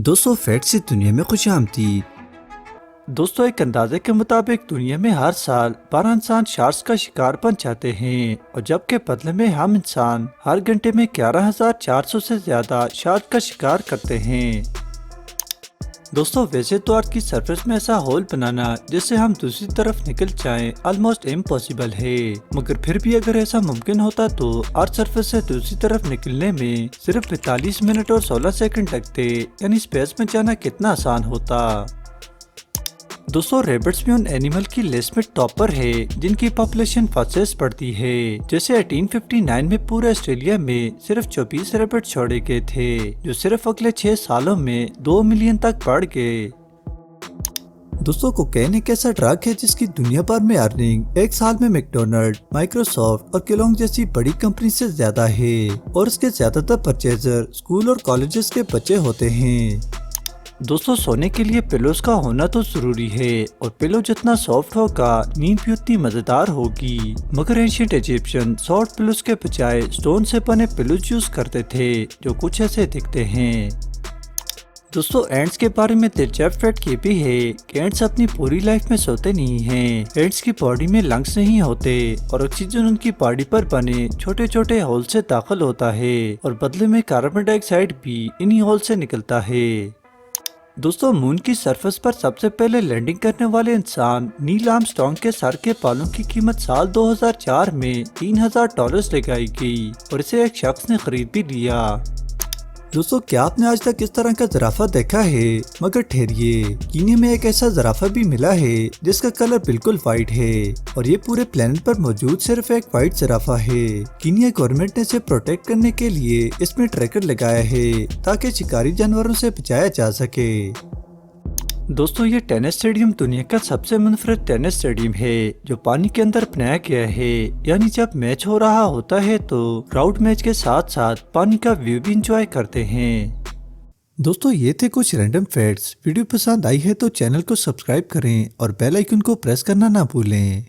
دوستوں فیٹ سے دنیا میں خوش آمدید۔ دوستوں ایک اندازے کے مطابق دنیا میں ہر سال 12 انسان شارکس کا شکار بن جاتے ہیں، اور جبکہ بدلے میں ہم انسان ہر گھنٹے میں 11,400 سے زیادہ شارک کا شکار کرتے ہیں۔ دوستوں ویسے تو ارتھ کی سرفیس میں ایسا ہول بنانا جس سے ہم دوسری طرف نکل جائیں آلموسٹ امپاسبل ہے، مگر پھر بھی اگر ایسا ممکن ہوتا تو ارتھ سرفیس سے دوسری طرف نکلنے میں صرف 45 منٹ اور 16 سیکنڈ لگتے، یعنی اسپیس میں جانا کتنا آسان ہوتا۔ دوستوں ریبٹس بھی ان اینیمل کی لسٹ میں ٹاپ پر ہے جن کی پاپولیشن فاسٹسٹ بڑھتی ہے، جیسے 1859 میں پورے آسٹریلیا میں صرف 24 ریبٹ چھوڑے گئے تھے، جو صرف اگلے 6 سالوں میں 2 ملین تک بڑھ گئے۔ دوستوں کوکین ایک ایسا ڈرگ ہے جس کی دنیا بھر میں ارننگ ایک سال میں میکڈونلڈ، مائکروسافٹ اور کیلونگ جیسی بڑی کمپنی سے زیادہ ہے، اور اس کے زیادہ تر پرچیزر اسکول اور کالجز کے بچے ہوتے ہیں۔ دوستوں سونے کے لیے پلوز کا ہونا تو ضروری ہے، اور پلو جتنا سافٹ ہوگا نیند بھی اتنی مزیدار ہوگی، مگر اینشینٹ ایجپشین سافٹ پلوز کے بجائے سٹون سے بنے پلوز یوز کرتے تھے جو کچھ ایسے دکھتے ہیں۔ دوستوں اینٹس کے بارے میں دلچسپ فیکٹ یہ بھی ہے کہ اینٹس اپنی پوری لائف میں سوتے نہیں ہیں۔ اینٹس کی باڈی میں لنگس نہیں ہوتے، اور آکسیجن ان کی باڈی پر بنے چھوٹے چھوٹے ہول سے داخل ہوتا ہے، اور بدلے میں کاربن ڈائی آکسائڈ بھی انہی ہول سے نکلتا ہے۔ دوستوں مون کی سرفس پر سب سے پہلے لینڈنگ کرنے والے انسان نیل آرم اسٹرانگ کے سر کے بالوں کی قیمت سال 2004 میں $3,000 لگائی گئی، اور اسے ایک شخص نے خرید بھی لیا۔ دوستوں کیا آپ نے آج تک اس طرح کا زرافہ دیکھا ہے؟ مگر ٹھہریے، کینیا میں ایک ایسا زرافہ بھی ملا ہے جس کا کلر بالکل وائٹ ہے، اور یہ پورے پلانٹ پر موجود صرف ایک وائٹ زرافہ ہے۔ کینیا گورنمنٹ نے اسے پروٹیکٹ کرنے کے لیے اس میں ٹریکر لگایا ہے تاکہ شکاری جانوروں سے بچایا جا سکے۔ دوستوں یہ ٹینس اسٹیڈیم دنیا کا سب سے منفرد ٹینس اسٹیڈیم ہے جو پانی کے اندر بنایا گیا ہے، یعنی جب میچ ہو رہا ہوتا ہے تو کراؤڈ میچ کے ساتھ ساتھ پانی کا ویو بھی انجوائے کرتے ہیں۔ دوستوں یہ تھے کچھ رینڈم فیکٹس۔ ویڈیو پسند آئی ہے تو چینل کو سبسکرائب کریں اور بیل آئیکن کو پریس کرنا نہ بھولیں۔